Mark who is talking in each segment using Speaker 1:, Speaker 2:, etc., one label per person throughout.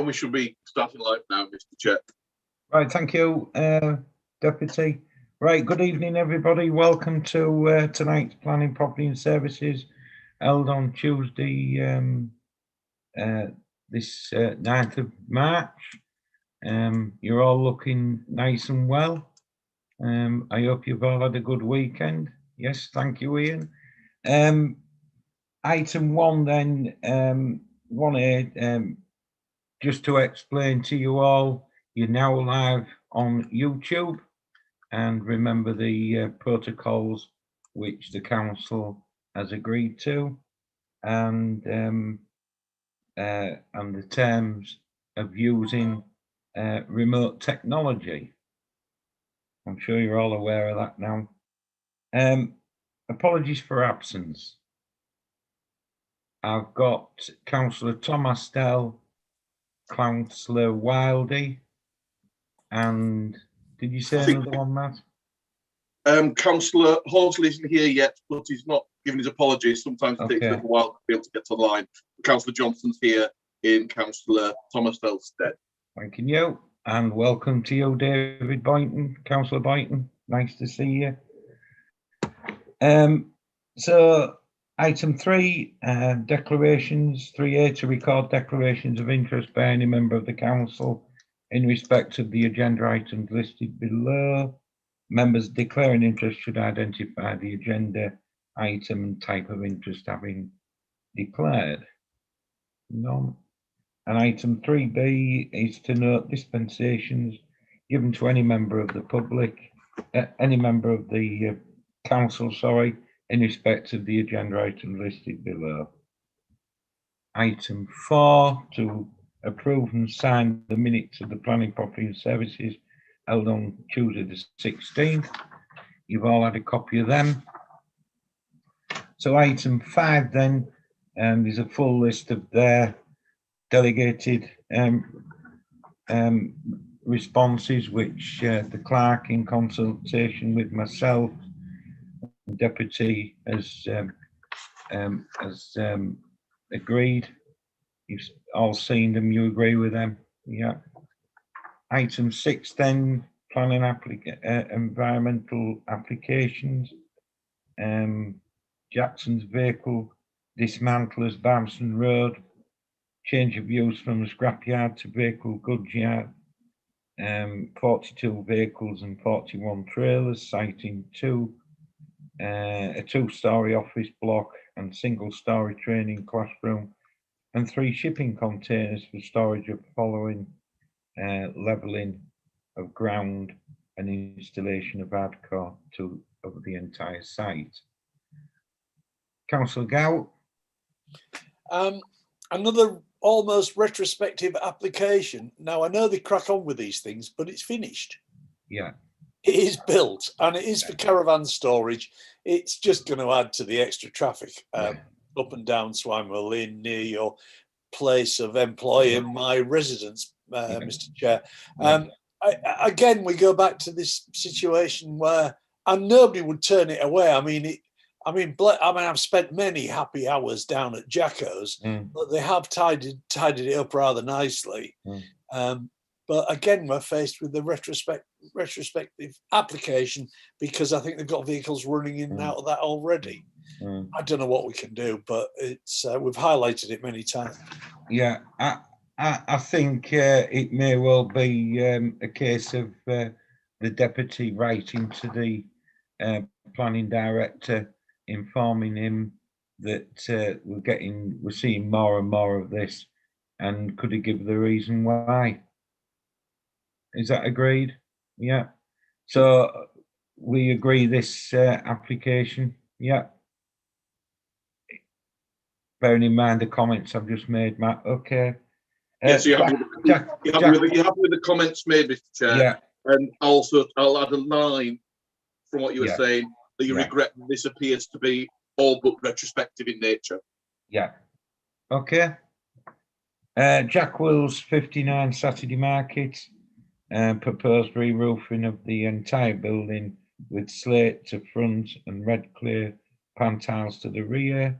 Speaker 1: We should be starting live now, Mr. Chair.
Speaker 2: Right, thank you, Deputy. Right, good evening, everybody. Welcome to tonight's Planning, Property and Services, held on Tuesday, this 9th of March. You're all looking nice and well. I hope you've all had a good weekend. Yes, thank you, Ian. Item 1 then, 1A, just to explain to you all, you're now live on YouTube, and remember the protocols which the council has agreed to, and the terms of using remote technology. I'm sure you're all aware of that now. Apologies for absence. I've got Councillor Tom Astell, Councillor Wildey, and did you say another one, Matt?
Speaker 1: Councillor Horsley isn't here yet, but he's not giving his apologies. Sometimes it takes a little while to be able to get to the line. Councillor Johnson's here in Councillor Thomas Dell's stead.
Speaker 2: Thank you, and welcome to you, David Boynton, Councillor Boynton. Nice to see you. So item 3, declarations. 3A, to record declarations of interest by any member of the council in respect of the agenda items listed below. Members declaring interest should identify the agenda item and type of interest having declared. None. And item 3B is to note dispensations given to any member of the public, any member of the council, sorry, in respect of the agenda item listed below. Item 4, to approve and sign the minutes of the Planning, Property and Services held on Tuesday the 16th. You've all had a copy of them. So item 5 then, there's a full list of their delegated responses, which the clerk, in consultation with myself, Deputy, has agreed. You've all seen them, you agree with them? Yeah. Item 6 then, planning environmental applications. Jackson's vehicle dismantlers, Barmston Road, change of use from a scrapyard to vehicle goods yard. 42 vehicles and 41 trailers, citing a 2-storey office block and single-storey training classroom, and 3 shipping containers for storage of following levelling of ground and installation of hardcore of the entire site. Councillor Gow.
Speaker 3: Another almost retrospective application. Now, I know they crack on with these things, but it's finished.
Speaker 2: Yeah.
Speaker 3: It is built, and it is for caravan storage. It's just going to add to the extra traffic up and down Swinewell Lane near your place of employ and my residence, Mr. Chair. Again, we go back to this situation where, and nobody would turn it away. I've spent many happy hours down at Jacko's, but they have tidied it up rather nicely. But again, we're faced with the retrospective application, because I think they've got vehicles running in and out of that already. I don't know what we can do, but it's we've highlighted it many times.
Speaker 2: Yeah, I think it may well be a case of the deputy writing to the planning director, informing him that we're seeing more and more of this, and could he give the reason why? Is that agreed? Yeah. So we agree this application. Yeah. Bearing in mind the comments I've just made, Matt. Okay.
Speaker 1: Yes, you're happy with the comments made, Mr. Chair.
Speaker 2: Yeah.
Speaker 1: And also, I'll add a line from what you were saying, that you regret that this appears to be all but retrospective in nature.
Speaker 2: Yeah. Okay. Jack Wills, 59 Saturday Market, proposed re-roofing of the entire building with slate to front and red clear pan tiles to the rear.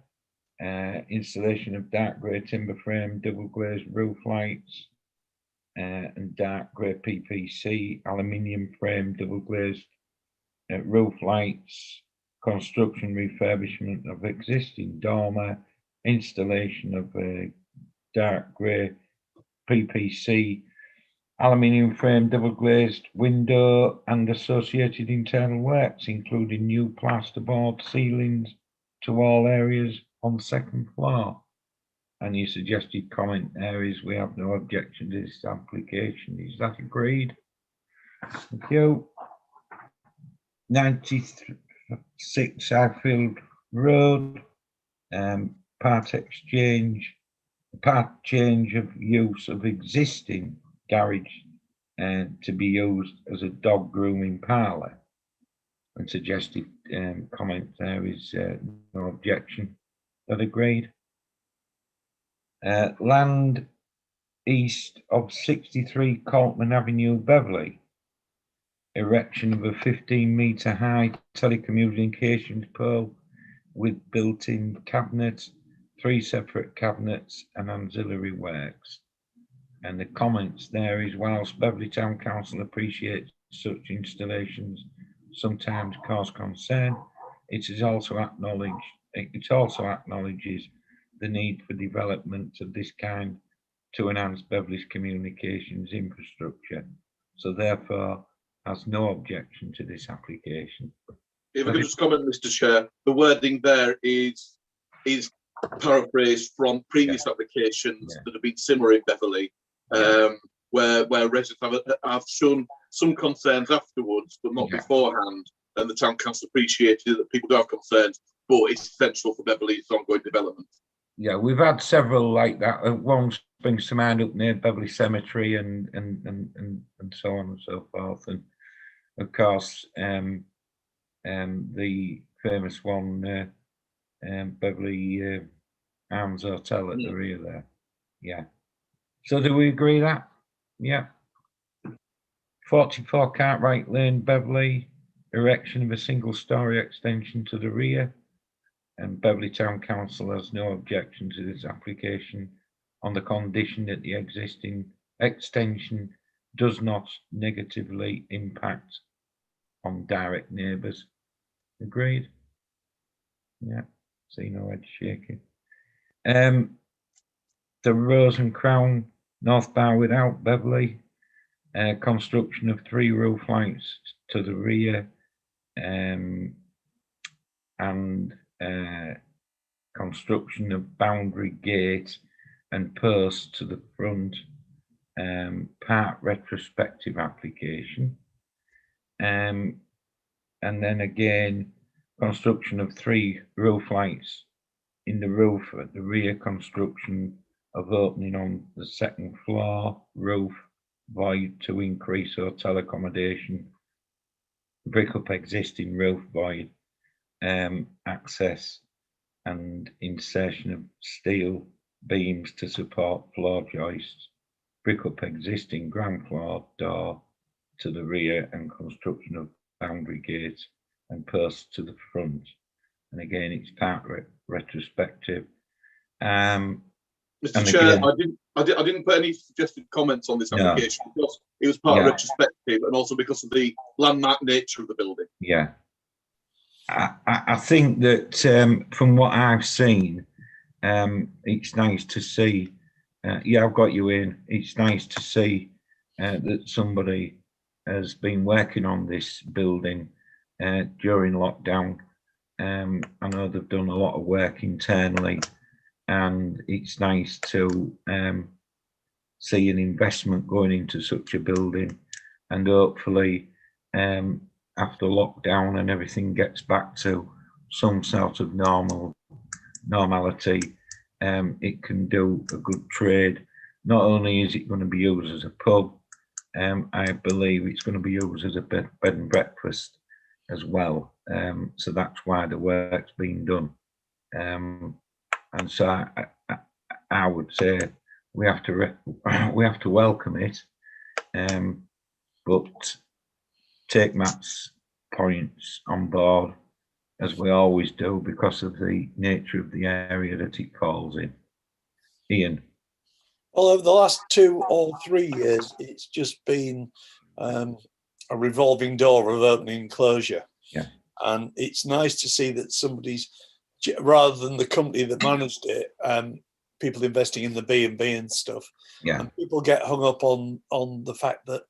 Speaker 2: Installation of dark grey timber frame double glazed roof lights and dark grey PPC, aluminium frame, double glazed roof lights, construction refurbishment of existing dormer, installation of dark grey PPC, aluminium frame, double glazed window and associated internal works, including new plasterboard ceilings to all areas on second floor. And you suggested comment areas, we have no objection to this application. Is that agreed? Thank you. 96 Southfield Road, part change of use of existing garage to be used as a dog grooming parlour. And suggested comment there is no objection. That agreed. Land east of 63 Coltman Avenue, Beverley. Erection of a 15-metre high telecommunications pole with built-in cabinets, 3 separate cabinets and ancillary works. And the comments there is, whilst Beverley Town Council appreciates such installations sometimes cause concern, it also acknowledges the need for development of this kind to enhance Beverley's communications infrastructure. So therefore, has no objection to this application.
Speaker 1: If I could just comment, Mr. Chair, the wording there is paraphrased from previous applications that have been similar in Beverley, where residents have shown some concerns afterwards, but not beforehand, and the town council appreciated that people do have concerns, but it's essential for Beverley's ongoing development.
Speaker 2: Yeah, we've had several like that. One springs to mind up near Beverley Cemetery and so on and so forth. And of course, the famous one, Beverley Arms Hotel at the rear there. Yeah. So do we agree that? Yeah. 44 Cartwright Lane, Beverley, erection of a single-storey extension to the rear. And Beverley Town Council has no objection to this application on the condition that the existing extension does not negatively impact on direct neighbours. Agreed? Yeah, see no head shaking. The Rose and Crown North Bar without Beverley, construction of 3 roof lights to the rear, and construction of boundary gate and posts to the front, part retrospective application. And then again, construction of 3 roof lights in the roof at the rear, construction of opening on the second floor roof void to increase hotel accommodation, brick up existing roof void, access and insertion of steel beams to support floor joists, brick up existing ground floor door to the rear, and construction of boundary gates and posts to the front. And again, it's part retrospective.
Speaker 1: Mr. Chair, I didn't put any suggested comments on this application because it was part retrospective, and also because of the landmark nature of the building.
Speaker 2: Yeah, I think that from what I've seen, it's nice to see. I've got you in. It's nice to see that somebody has been working on this building during lockdown. I know they've done a lot of work internally, and it's nice to see an investment going into such a building, and hopefully after lockdown and everything gets back to some sort of normality, it can do a good trade. Not only is it going to be used as a pub, I believe it's going to be used as a bed and breakfast as well. So that's why the work's been done. And so I would say we have to welcome it, but take Matt's points on board, as we always do, because of the nature of the area that it falls in. Ian.
Speaker 3: Well, over the last 2 or 3 years, it's just been a revolving door of opening and closure.
Speaker 2: Yeah.
Speaker 3: And it's nice to see that somebody's, rather than the company that managed it, people investing in the B&B and stuff.
Speaker 2: Yeah.
Speaker 3: And people get hung up on the fact that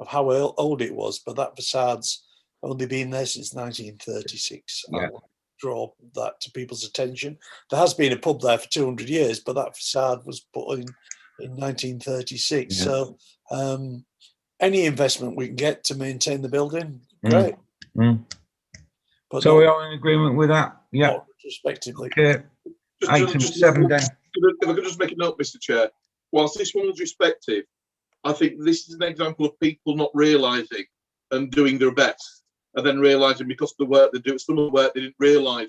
Speaker 3: of how old it was, but that facade's only been there since 1936.
Speaker 2: Yeah.
Speaker 3: I want to draw that to people's attention. There has been a pub there for 200 years, but that facade was put in 1936.
Speaker 2: Yeah.
Speaker 3: So any investment we can get to maintain the building, great. But
Speaker 2: so we're all in agreement with that? Yeah.
Speaker 3: Respectively.
Speaker 2: Okay. Item 7 then.
Speaker 1: If I could just make a note, Mr. Chair, whilst this one was respective, I think this is an example of people not realising and doing their best, and then realising because of the work they do, some of the work they didn't realise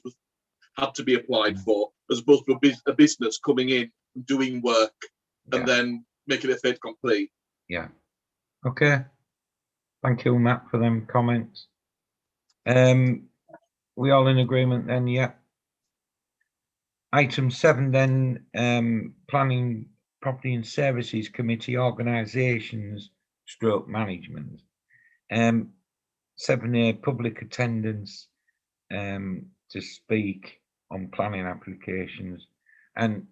Speaker 1: had to be applied for, as opposed to a business coming in, doing work, and then making it fait complete.
Speaker 2: Yeah. Okay. Thank you, Matt, for them comments. We all in agreement then? Yeah. Item 7 then, Planning, Property and Services Committee Organisations / Management. 7A, public attendance to speak on planning applications, and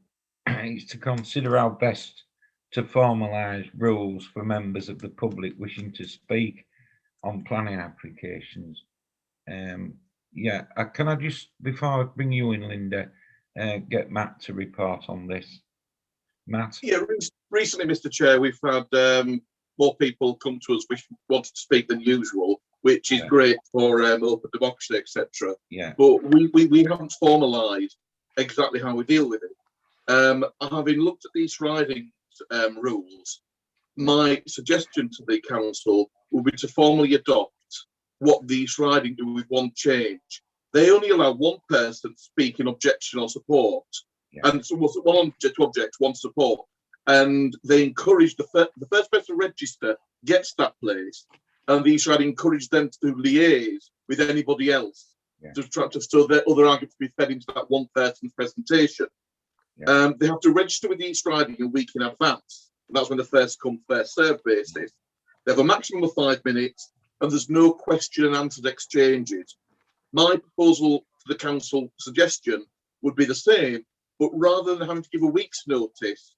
Speaker 2: it's to consider how best to formalise rules for members of the public wishing to speak on planning applications. Yeah, can I just, before I bring you in, Linda, get Matt to report on this? Matt?
Speaker 1: Yeah, recently, Mr. Chair, we've had more people come to us which wanted to speak than usual, which is great for open democracy, etc.
Speaker 2: Yeah.
Speaker 1: But we haven't formalised exactly how we deal with it. Having looked at these riding rules, my suggestion to the council would be to formally adopt what these riding do with one change. They only allow one person to speak in objection or support, and so one to object, one support, and they encourage the first person to register gets that place, and these riding encourage them to liaise with anybody else to try to so that other arguments be fed into that one person's presentation. They have to register with East Riding a week in advance. That's when the first come, first served basis. They have a maximum of 5 minutes, and there's no question and answers exchanges. My proposal to the council suggestion would be the same, but rather than having to give a week's notice,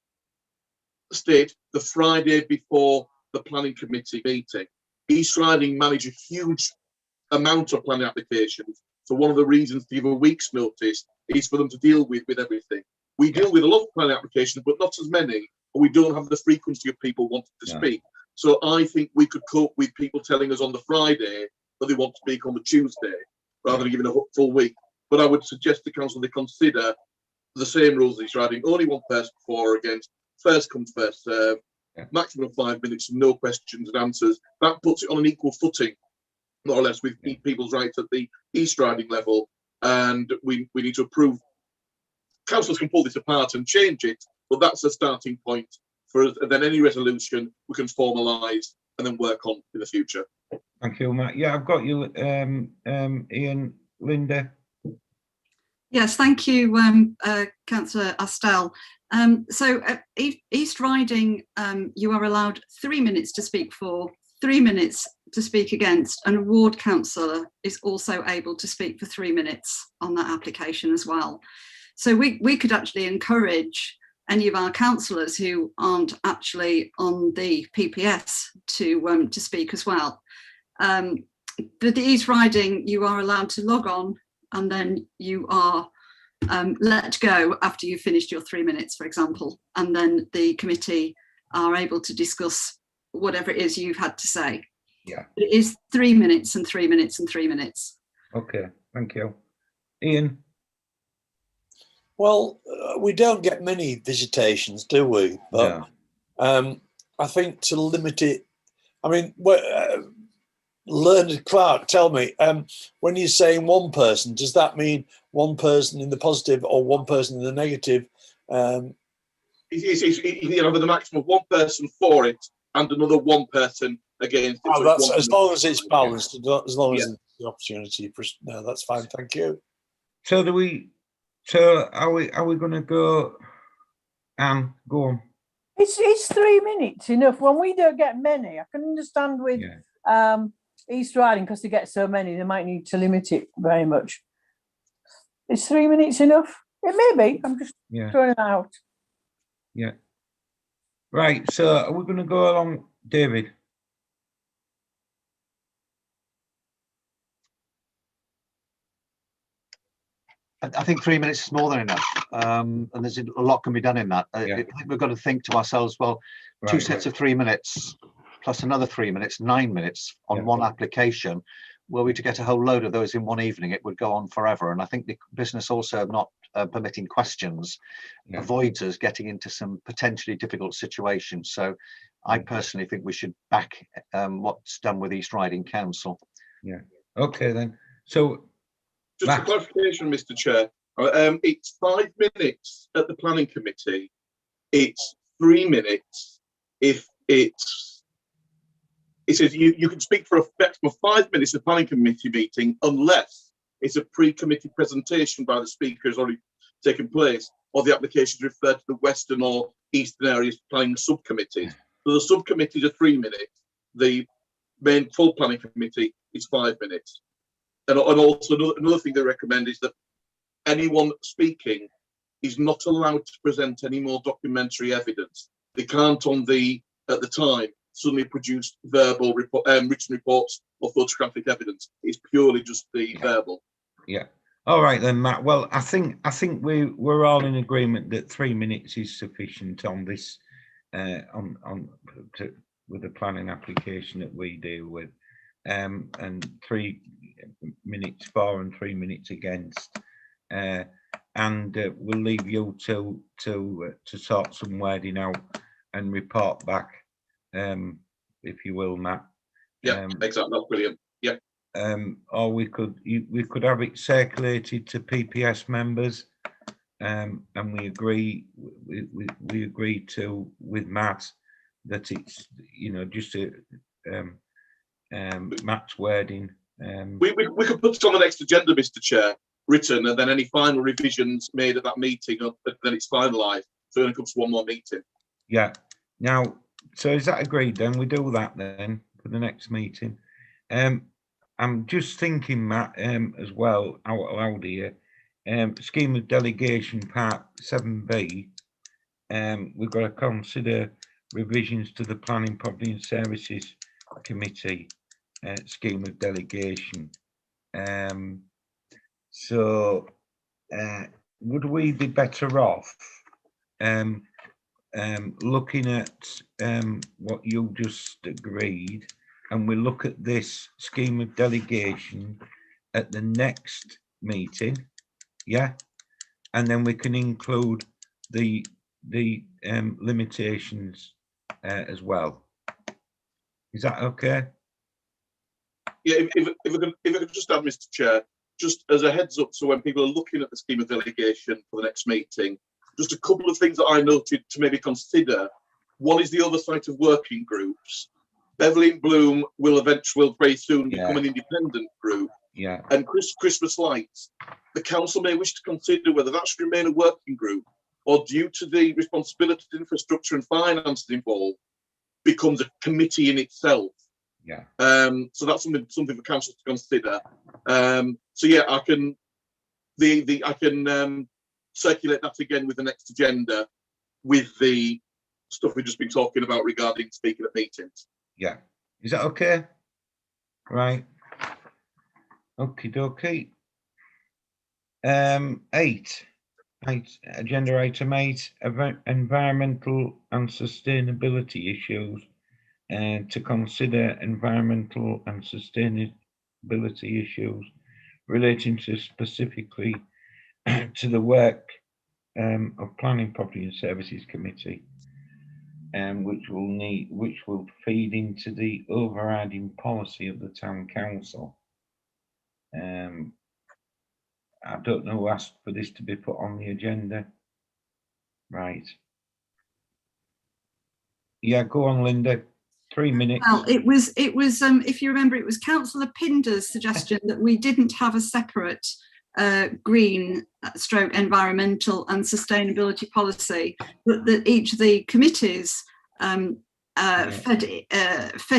Speaker 1: state the Friday before the planning committee meeting. East Riding manage a huge amount of planning applications, so one of the reasons to give a week's notice is for them to deal with everything. We deal with a lot of planning applications, but not as many, and we don't have the frequency of people wanting to speak. So I think we could cope with people telling us on the Friday that they want to speak on the Tuesday, rather than giving a full week. But I would suggest to council they consider the same rules as riding, only one person for or against, first come, first serve, maximum of 5 minutes, no questions and answers. That puts it on an equal footing, more or less, with people's rights at the East Riding level. And we need to approve. Councils can pull this apart and change it, but that's a starting point for us. And then any resolution we can formalise and then work on in the future.
Speaker 2: Thank you, Matt. Yeah, I've got you, Ian. Linda?
Speaker 4: Yes, thank you, Councillor Astell. So at East Riding, you are allowed 3 minutes to speak for, 3 minutes to speak against, and a ward councillor is also able to speak for 3 minutes on that application as well. So we could actually encourage any of our councillors who aren't actually on the PPS to speak as well. The East Riding, you are allowed to log on, and then you are let go after you've finished your 3 minutes, for example, and then the committee are able to discuss whatever it is you've had to say.
Speaker 2: Yeah.
Speaker 4: It is 3 minutes and 3 minutes and 3 minutes.
Speaker 2: Okay, thank you. Ian?
Speaker 3: Well, we don't get many visitations, do we? But I think to limit it, I mean, Learned Clark, tell me, when you're saying one person, does that mean one person in the positive or one person in the negative?
Speaker 1: You have the maximum of one person for it and another one person against it.
Speaker 3: Oh, that's as long as it's balanced, as long as the opportunity. No, that's fine. Thank you.
Speaker 2: So are we going to go? Anne, go on.
Speaker 5: It's 3 minutes enough. When we don't get many, I can understand with East Riding, because they get so many, they might need to limit it very much. Is 3 minutes enough? It may be. I'm just throwing it out.
Speaker 2: Yeah. Right. So are we going to go along, David?
Speaker 6: I think 3 minutes is more than enough, and there's a lot can be done in that. I think we've got to think to ourselves, well, two sets of 3 minutes plus another 3 minutes, 9 minutes on one application. Were we to get a whole load of those in one evening, it would go on forever. And I think the business also not permitting questions avoids us getting into some potentially difficult situations. So I personally think we should back what's done with East Riding Council.
Speaker 2: Yeah. Okay then. So
Speaker 1: just a clarification, Mr. Chair. It's 5 minutes at the planning committee. It's 3 minutes if it says you can speak for a maximum of 5 minutes at the planning committee meeting unless it's a pre-committee presentation by the speaker has already taken place, or the application is referred to the Western or Eastern areas planning subcommittees. So the subcommittees are 3 minutes. The main full planning committee is 5 minutes. And also another thing they recommend is that anyone speaking is not allowed to present any more documentary evidence. They can't at the time suddenly produce verbal written reports or photographic evidence. It's purely just the verbal.
Speaker 2: Yeah. All right then, Matt. Well, I think we're all in agreement that 3 minutes is sufficient on this with the planning application that we deal with, and 3 minutes for and 3 minutes against, and we'll leave you to sort some wording out and report back, if you will, Matt.
Speaker 1: Yeah, exactly. That's brilliant. Yeah.
Speaker 2: Or we could have it circulated to PPS members, and we agree with Matt that it's just a Matt's wording.
Speaker 1: We could put it on the next agenda, Mr. Chair, written, and then any final revisions made at that meeting, then it's finalised. So then it comes to one more meeting.
Speaker 2: Yeah. Now, so is that agreed then? We do that then for the next meeting. I'm just thinking, Matt, as well, out loud here, scheme of delegation part 7B, we've got to consider revisions to the Planning, Property and Services Committee scheme of delegation. So would we be better off looking at what you just agreed, and we look at this scheme of delegation at the next meeting, and then we can include the limitations as well. Is that okay?
Speaker 1: Yeah, if I could just add, Mr. Chair, just as a heads up, so when people are looking at the scheme of delegation for the next meeting, just a couple of things that I noted to maybe consider. One is the oversight of working groups. Beverley and Bloom will very soon become an independent group.
Speaker 2: Yeah.
Speaker 1: And Christmas lights, the council may wish to consider whether that should remain a working group, or due to the responsibility of infrastructure and finances involved, becomes a committee in itself.
Speaker 2: Yeah.
Speaker 1: So that's something for council to consider. So yeah, I can circulate that again with the next agenda, with the stuff we've just been talking about regarding speaking at meetings.
Speaker 2: Yeah. Is that okay? Right. Okie dokie. 8. Agenda item 8, environmental and sustainability issues, and to consider environmental and sustainability issues relating to specifically to the work of Planning, Property and Services Committee, which will feed into the overriding policy of the town council. I don't know who asked for this to be put on the agenda. Right. Yeah, go on, Linda. 3 minutes.
Speaker 4: Well, it was if you remember, it was Councillor Pinder's suggestion that we didn't have a separate green stroke environmental and sustainability policy, that each of the committees fed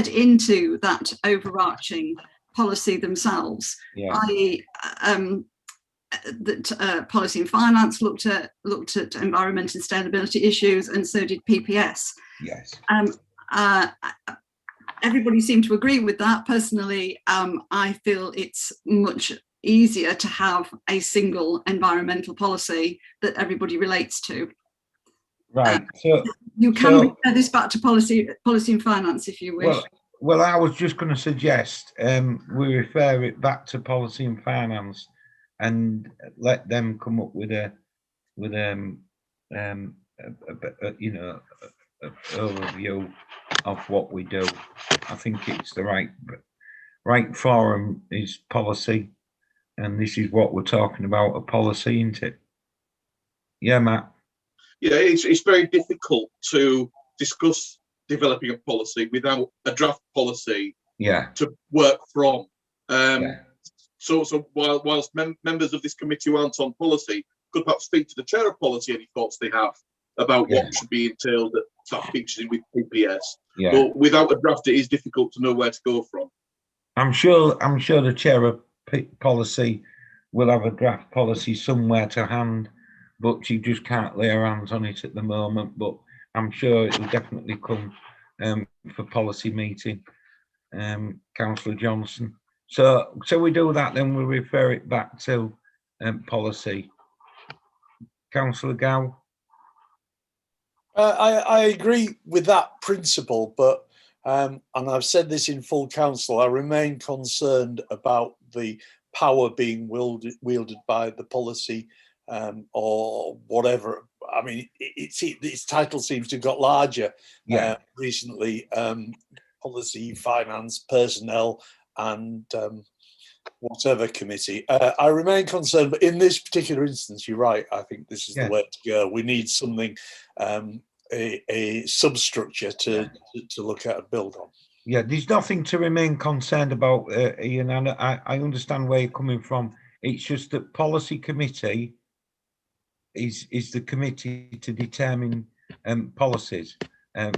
Speaker 4: into that overarching policy themselves, i.e. that policy and finance looked at environment and sustainability issues, and so did PPS.
Speaker 2: Yes.
Speaker 4: Everybody seemed to agree with that. Personally, I feel it's much easier to have a single environmental policy that everybody relates to.
Speaker 2: Right. So
Speaker 4: you can refer this back to policy and finance if you wish.
Speaker 2: Well, I was just going to suggest we refer it back to policy and finance, and let them come up with a you know, overview of what we do. I think it's the right forum is policy, and this is what we're talking about, a policy, isn't it? Yeah, Matt.
Speaker 1: Yeah, it's very difficult to discuss developing a policy without a draft policy to work from. So whilst members of this committee who aren't on policy could perhaps speak to the chair of policy any thoughts they have about what should be entailed that features in with PPS. But without a draft, it is difficult to know where to go from. I'm
Speaker 2: sure the chair of policy will have a draft policy somewhere to hand, but she just can't lay her hands on it at the moment. But I'm sure it will definitely come for policy meeting, Councillor Johnson. So we do that, then we'll refer it back to policy. Councillor Gow.
Speaker 3: I agree with that principle, but and I've said this in full council, I remain concerned about the power being wielded by the policy or whatever. I mean, its title seems to have got larger recently. Policy, finance, personnel, and whatever committee. I remain concerned, but in this particular instance, you're right. I think this is the way to go. We need something, a substructure to look at and build on.
Speaker 2: Yeah, there's nothing to remain concerned about, Ian, and I understand where you're coming from. It's just that policy committee is the committee to determine policies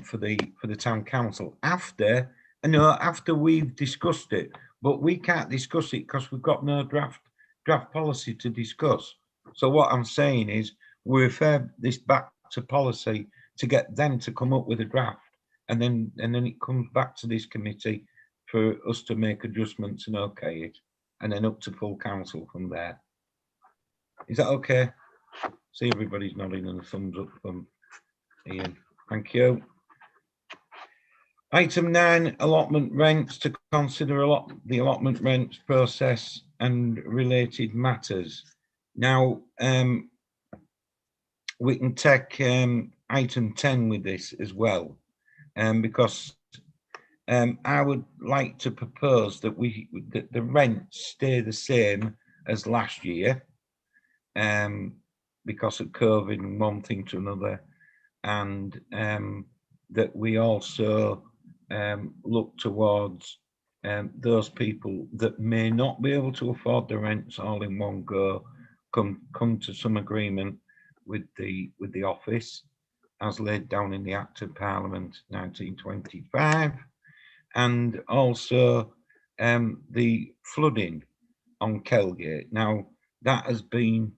Speaker 2: for the town council after we've discussed it, but we can't discuss it because we've got no draft policy to discuss. So what I'm saying is we refer this back to policy to get them to come up with a draft, and then it comes back to this committee for us to make adjustments and okay it, and then up to full council from there. Is that okay? See, everybody's nodding and a thumbs up from Ian. Thank you. Item 9, allotment rents, to consider the allotment rents process and related matters. Now, we can take item 10 with this as well, because I would like to propose that the rents stay the same as last year, because of COVID and one thing to another, and that we also look towards those people that may not be able to afford the rents all in one go, come to some agreement with the office as laid down in the Act of Parliament 1925, and also the flooding on Kelgate. Now, that has been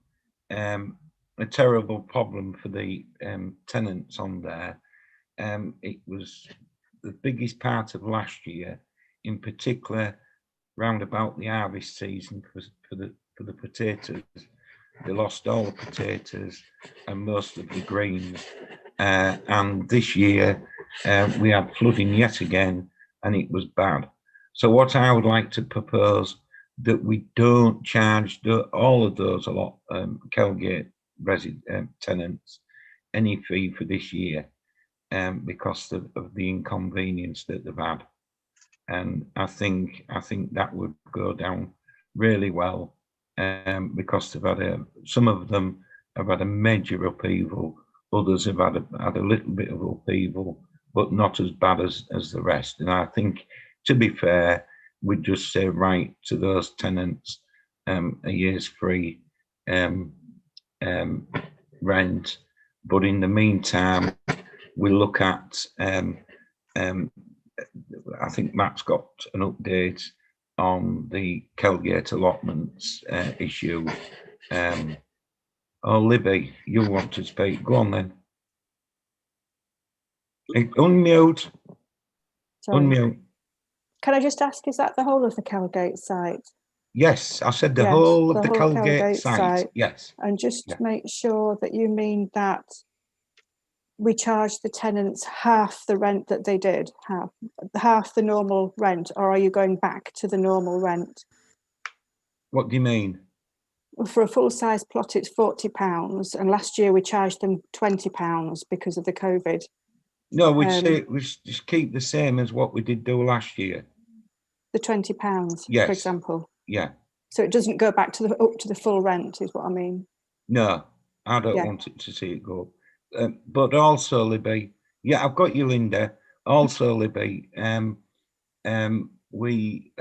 Speaker 2: a terrible problem for the tenants on there. It was the biggest part of last year, in particular round about the harvest season for the potatoes. They lost all the potatoes and most of the greens, and this year we had flooding yet again, and it was bad. So what I would like to propose, that we don't charge all of those Kelgate tenants any fee for this year, because of the inconvenience that they've had, and I think that would go down really well, because they've had some of them have had a major upheaval, others have had a little bit of upheaval, but not as bad as the rest. And I think, to be fair, we'd just say right to those tenants, a year's free rent. But in the meantime, we look at, I think Matt's got an update on the Kelgate allotments issue. Oh, Libby, you want to speak? Go on then. Unmute.
Speaker 7: Sorry.
Speaker 2: Unmute.
Speaker 7: Can I just ask, is that the whole of the Kelgate site?
Speaker 2: Yes, I said the
Speaker 7: Yes,
Speaker 2: whole of the
Speaker 7: whole
Speaker 2: Kelgate site. Yes.
Speaker 7: And just
Speaker 2: Yeah.
Speaker 7: to make sure that you mean that we charge the tenants half the rent that they did, half the normal rent, or are you going back to the normal rent?
Speaker 2: What do you mean?
Speaker 7: For a full-size plot, it's £40, and last year we charged them £20 because of the COVID.
Speaker 2: No, we just keep the same as what we did do last year.
Speaker 7: The £20,
Speaker 2: Yes.
Speaker 7: for example.
Speaker 2: Yeah.
Speaker 7: So it doesn't go back to up to the full rent, is what I mean.
Speaker 2: No, I don't want it to see it go. But also, Libby, yeah, I've got you, Linda. Also, Libby, we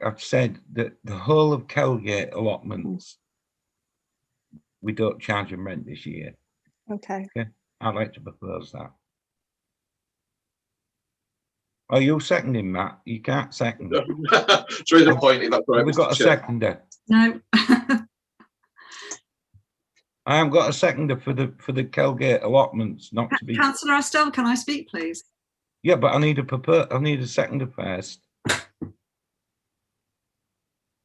Speaker 2: have said that the whole of Kelgate allotments, we don't charge them rent this year.
Speaker 7: Okay.
Speaker 2: Okay, I'd like to propose that. Are you seconding, Matt? You can't second.
Speaker 1: So is a point. That's right.
Speaker 2: Have we got a seconder?
Speaker 4: No.
Speaker 2: I haven't got a seconder for the Kelgate allotments, not to be.
Speaker 4: Councillor Astell, can I speak, please?
Speaker 2: Yeah, but I need a seconder first.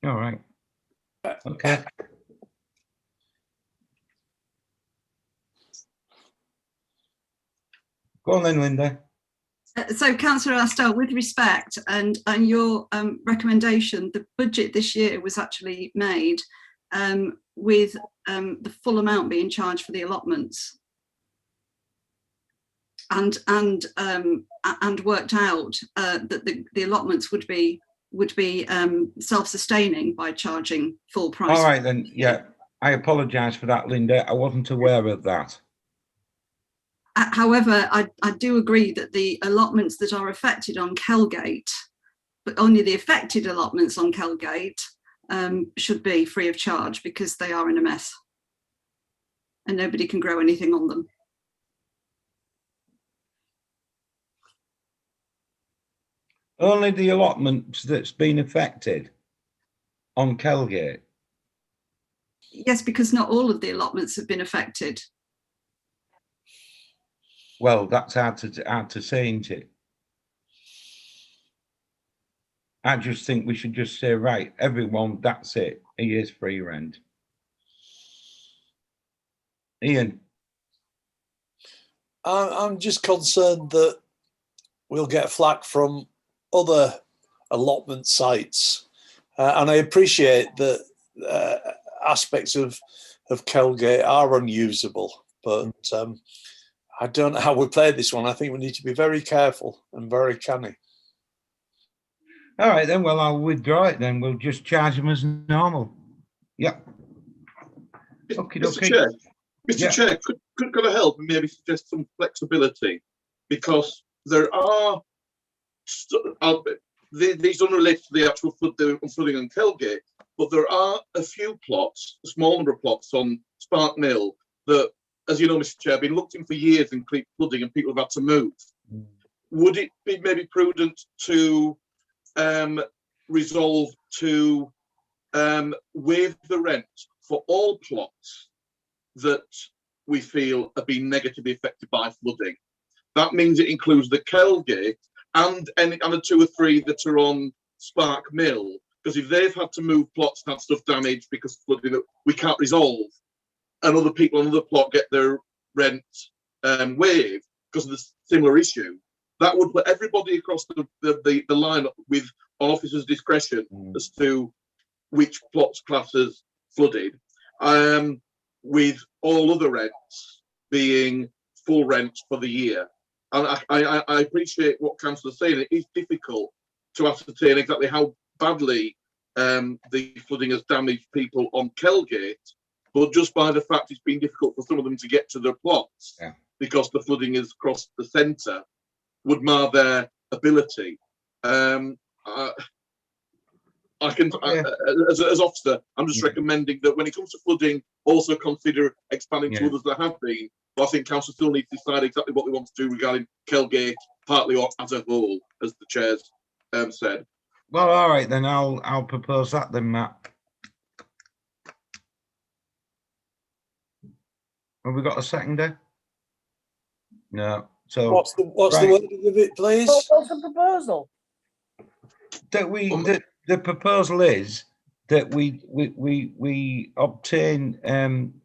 Speaker 2: All right. Okay. Go on then, Linda.
Speaker 4: So, Councillor Astell, with respect and your recommendation, the budget this year was actually made with the full amount being charged for the allotments, and worked out that the allotments would be self-sustaining by charging full price.
Speaker 2: All right then. Yeah, I apologise for that, Linda. I wasn't aware of that.
Speaker 4: However, I do agree that the allotments that are affected on Kelgate, but only the affected allotments on Kelgate, should be free of charge because they are in a mess and nobody can grow anything on them.
Speaker 2: Only the allotments that's been affected on Kelgate.
Speaker 4: Yes, because not all of the allotments have been affected.
Speaker 2: Well, that's hard to say, isn't it? I just think we should just say, right, everyone, that's it. A year's free rent. Ian.
Speaker 3: I'm just concerned that we'll get flack from other allotment sites. And I appreciate that aspects of Kelgate are unusable, but I don't know how we play this one. I think we need to be very careful and very canny.
Speaker 2: All right, then. Well, I'll withdraw it then. We'll just charge them as normal. Yep. Okay,
Speaker 1: Mr. Chair, Mr. Chair, could I help and maybe suggest some flexibility? Because there are, these unrelated to the actual flooding on Kelgate, but there are a few plots, a small number of plots on Spark Mill that, as you know, Mr. Chair, have been looked in for years and keep flooding and people have had to move. Would it be maybe prudent to resolve to waive the rent for all plots that we feel have been negatively affected by flooding? That means it includes the Kelgate and the 2 or 3 that are on Spark Mill, because if they've had to move plots and have stuff damaged because of flooding that we can't resolve, and other people on the plot get their rent waived because of the similar issue, that would put everybody across the line with on officers' discretion as to which plots classes flooded, with all other rents being full rent for the year. And I appreciate what Councillor's saying. It is difficult to ascertain exactly how badly the flooding has damaged people on Kelgate, but just by the fact it's been difficult for some of them to get to their plots because the flooding is across the centre would mar their ability. I can, as officer, I'm just recommending that when it comes to flooding, also consider expanding to others that have been. But I think council still needs to decide exactly what they want to do regarding Kelgate, partly or as a whole, as the chairs said.
Speaker 2: Well, all right then. I'll propose that then, Matt. Have we got a seconder? No. So
Speaker 3: what's the wording of it, please?
Speaker 5: What's the proposal?
Speaker 2: That the proposal is that we obtain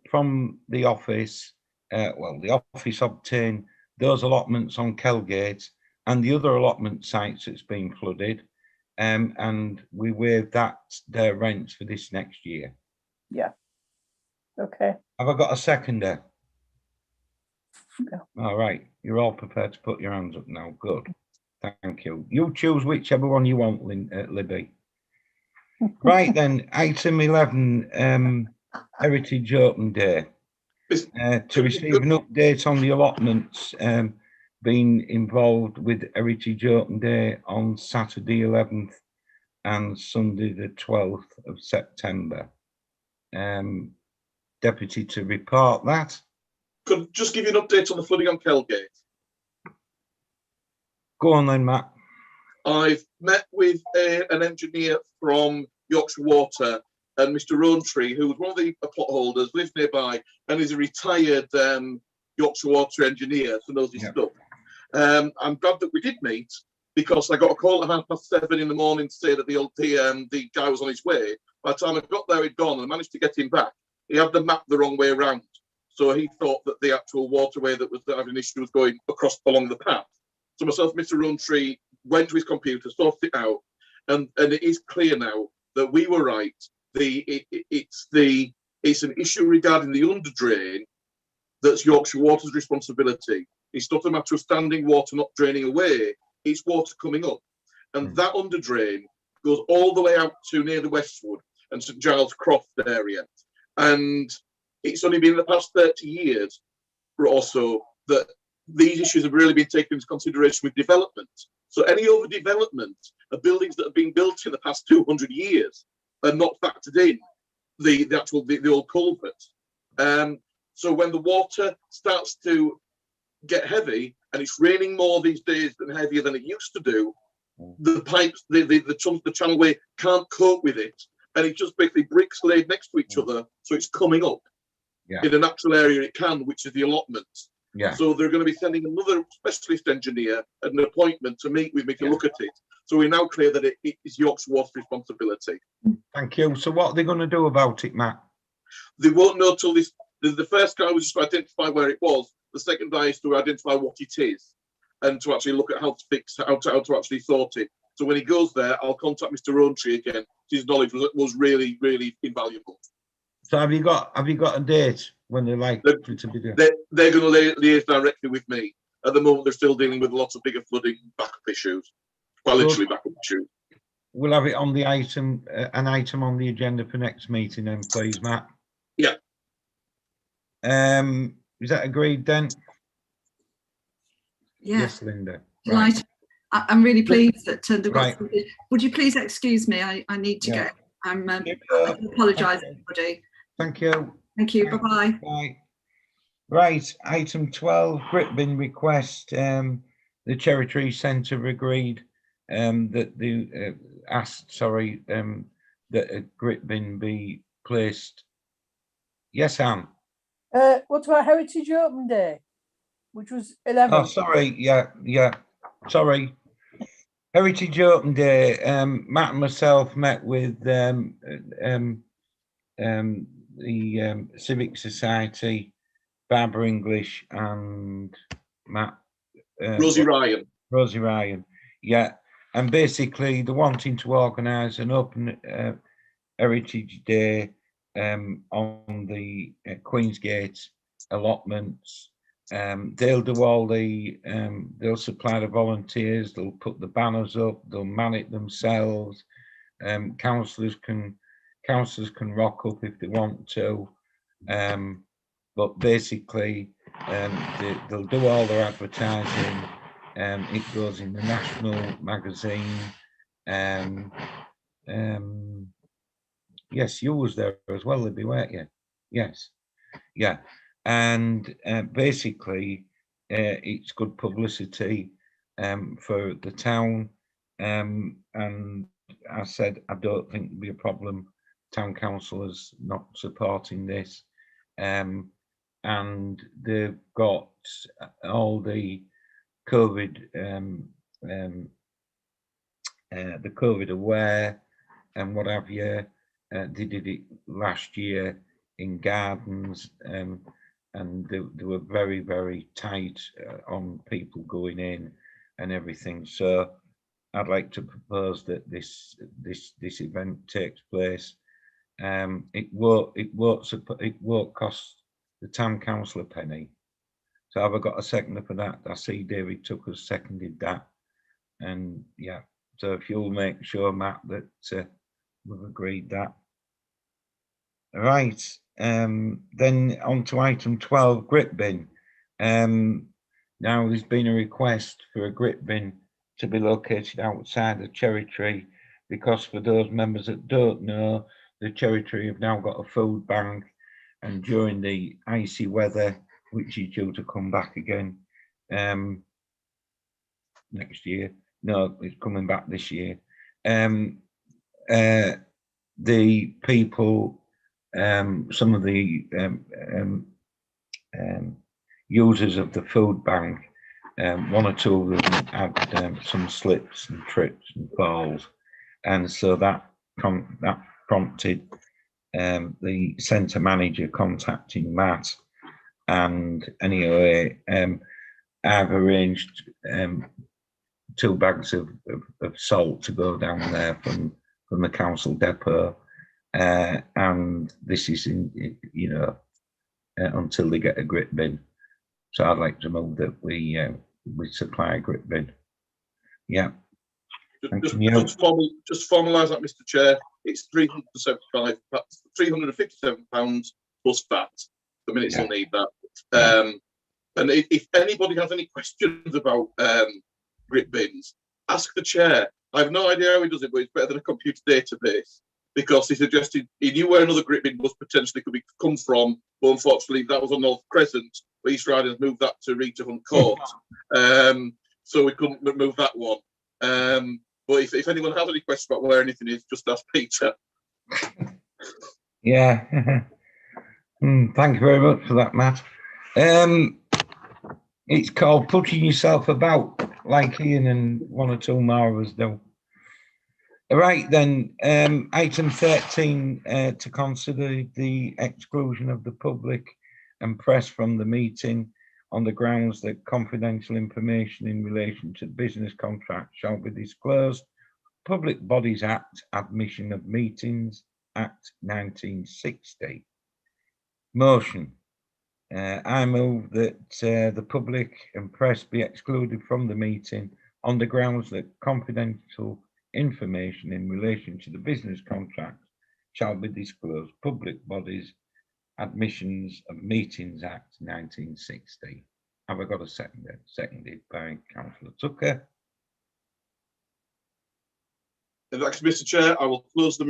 Speaker 2: from the office, the office obtain those allotments on Kelgate and the other allotment sites that's been flooded, and we waive their rents for this next year.
Speaker 5: Yeah. Okay.
Speaker 2: Have I got a seconder?
Speaker 5: No.
Speaker 2: All right, you're all prepared to put your hands up now. Good. Thank you. You choose whichever one you want, Libby. Right then, item 11, Heritage Open Day. To receive an update on the allotments being involved with Heritage Open Day on Saturday 11th and Sunday the 12th of September. Deputy to report that.
Speaker 1: Could I just give you an update on the flooding on Kelgate?
Speaker 2: Go on then, Matt.
Speaker 1: I've met with an engineer from Yorkshire Water and Mr. Rowntree, who was one of the plot holders, lives nearby, and is a retired Yorkshire Water engineer, so knows his stuff. I'm glad that we did meet because I got a call at 7:30 in the morning to say that the guy was on his way. By the time I got there, he'd gone, and I managed to get him back. He had the map the wrong way around, so he thought that the actual waterway that was having an issue was going along the path. So myself, Mr. Rowntree, went to his computer, sorted it out, and it is clear now that we were right. It's an issue regarding the underdrain that's Yorkshire Water's responsibility. It's not a matter of standing water not draining away, it's water coming up. And that underdrain goes all the way out to near the Westwood and St Giles Croft area. And it's only been in the past 30 years or so that these issues have really been taken into consideration with development. So any overdevelopment of buildings that have been built in the past 200 years are not factored in the old culvert. So when the water starts to get heavy, and it's raining more these days than heavier than it used to do, the pipes, the channelway can't cope with it, and it just basically bricks laid next to each other, so it's coming up in a natural area it can, which is the allotments. So they're going to be sending another specialist engineer at an appointment to meet with me to look at it. So we're now clear that it is Yorkshire Water's responsibility.
Speaker 2: Thank you. So what are they going to do about it, Matt?
Speaker 1: They won't know till this. The first guy was just to identify where it was. The second guy is to identify what it is, and to actually look at how to fix, how to actually sort it. So when he goes there, I'll contact Mr. Rowntree again. His knowledge was really, really invaluable. So
Speaker 2: have you got a date when they're likely to be doing?
Speaker 1: They're going to liaise directly with me. At the moment, they're still dealing with lots of bigger flooding backup issues. Quite literally backup issues.
Speaker 2: We'll have it on the item, an item on the agenda for next meeting, then, please, Matt.
Speaker 1: Yeah.
Speaker 2: Is that agreed then?
Speaker 4: Yeah.
Speaker 2: Yes, Linda.
Speaker 4: Right. I'm really pleased that
Speaker 2: Right.
Speaker 4: Would you please excuse me? I need to get. I apologise, everybody.
Speaker 2: Thank you.
Speaker 4: Thank you. Bye-bye.
Speaker 2: Bye. Right. Item 12, grit bin request. The Cherry Tree Centre agreed that the that a grit bin be placed. Yes, Anne.
Speaker 5: What about Heritage Open Day, which was 11?
Speaker 2: Oh, sorry. Yeah. Sorry. Heritage Open Day. Matt and myself met with the Civic Society, Barbara English, and Matt.
Speaker 1: Rosie
Speaker 2: Ryan. Yeah, and basically they're wanting to organise an open Heritage Day on the Queensgate allotments. They'll do all the they'll supply the volunteers, they'll put the banners up, they'll man it themselves. Councillors can rock up if they want to, but basically they'll do all their advertising. It goes in the national magazine, Yes, you was there as well, Libby, weren't you? Yes, yeah. And basically, it's good publicity for the town. And I said, I don't think there'll be a problem. Town councillors not supporting this. And they've got all the COVID, the COVID aware and what have you. They did it last year in gardens, and they were very, very tight on people going in and everything. So I'd like to propose that this event takes place. It won't cost the town council a penny. So have I got a seconder for that? I see David Tucker's seconded that, and yeah. So if you'll make sure, Matt, that we've agreed that. Right, then on to item 12, grit bin. Now there's been a request for a grit bin to be located outside the cherry tree, because for those members that don't know, the cherry tree have now got a food bank, and during the icy weather, which is due to come back again next year. No, it's coming back this year. The people, some of the users of the food bank, one or two of them had some slips and trips and falls, and so that prompted the centre manager contacting Matt. And anyway, I've arranged 2 bags of salt to go down there from the council depot, and this is until they get a grit bin. So I'd like to move that we supply a grit bin. Yeah.
Speaker 1: Just formalise that, Mr. Chair. It's £357 plus VAT. The minutes will need that. And if anybody has any questions about grit bins, ask the chair. I have no idea how he does it, but it's better than a computer database, because he suggested he knew where another grit bin was potentially could come from, but unfortunately that was on North Crescent, but East Riders moved that to Rita Hunt Court, so we couldn't move that one. But if anyone has any questions about where anything is, just ask Peter.
Speaker 2: Yeah. Thank you very much for that, Matt. It's called putting yourself about, like Ian and 1 or 2 more of us do. All right, then, item 13, to consider the exclusion of the public and press from the meeting on the grounds that confidential information in relation to business contracts shall be disclosed. Public Bodies Act, Admission of Meetings, Act 1960. Motion. I move that the public and press be excluded from the meeting on the grounds that confidential information in relation to the business contract shall be disclosed. Public Bodies Admissions of Meetings Act 1960. Have I got a seconder? Seconded by Councillor Tucker.
Speaker 1: Mr. Chair, I will close the meeting.